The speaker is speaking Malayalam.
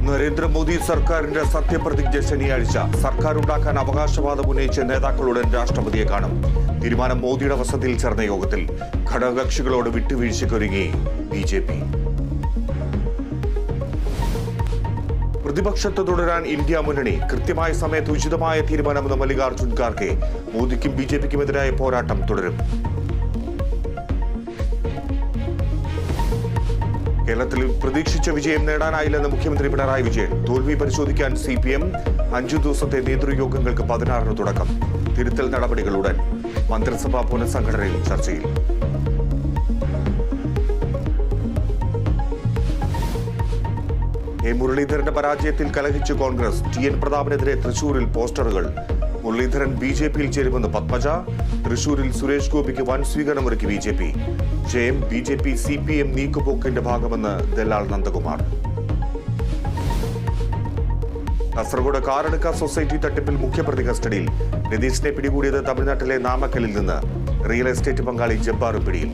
നരേന്ദ്രമോദി സർക്കാരിന്റെ സത്യപ്രതിജ്ഞ ശനിയാഴ്ച. സർക്കാർ ഉണ്ടാക്കാൻ അവകാശവാദം ഉന്നയിച്ച നേതാക്കളുടൻ രാഷ്ട്രപതിയെ കാണും. തീരുമാനം മോദിയുടെ വസതിയിൽ ചേർന്ന യോഗത്തിൽ. ഘടകകക്ഷികളോട് വിട്ടുവീഴ്ചയ്ക്കൊരുങ്ങി BJP. പ്രതിപക്ഷത്ത് തുടരാൻ ഇന്ത്യ മുന്നണി. കൃത്യമായ സമയത്ത് ഉചിതമായ തീരുമാനമെന്ന് മല്ലികാർജ്ജുൻ ഖാർഗെ. മോദിക്കും BJPക്കുമെതിരായ പോരാട്ടം തുടരും. കേരളത്തിൽ പ്രതീക്ഷിച്ച വിജയം നേടാനായില്ലെന്ന് മുഖ്യമന്ത്രി പിണറായി വിജയൻ. തോൽവി പരിശോധിക്കാൻ CPM. 5 ദിവസത്തെ നേതൃയോഗങ്ങൾക്ക് 16-ന് തുടക്കം. തിരുത്തൽ നടപടികളുടൻ. മന്ത്രിസഭാ പുനഃസംഘടനയിൽ ചർച്ചയിൽ. മുരളീധരന്റെ പരാജയത്തിൽ കലഹിച്ച് കോൺഗ്രസ്. TN പ്രതാപനെതിരെ തൃശൂരിൽ പോസ്റ്ററുകൾ. മുരളീധരൻ BJPയിൽ ചേരുമെന്ന് പത്മജ. തൃശൂരിൽ സുരേഷ് ഗോപിക്ക് വൻ സ്വീകരണമൊരുക്കി BJP. ജയം BJP CPM നീക്കുപോക്കിന്റെ ഭാഗമെന്ന് ദല്ലാൽ നന്ദകുമാർ. കാസർഗോഡ് കാറടുക്ക സൊസൈറ്റി തട്ടിപ്പിൽ മുഖ്യപ്രതി കസ്റ്റഡിയിൽ. രതീഷിനെ പിടികൂടിയത് തമിഴ്നാട്ടിലെ നാമക്കലിൽ നിന്ന്. റിയൽ എസ്റ്റേറ്റ് പങ്കാളി ജബ്ബാറും പിടിയിൽ.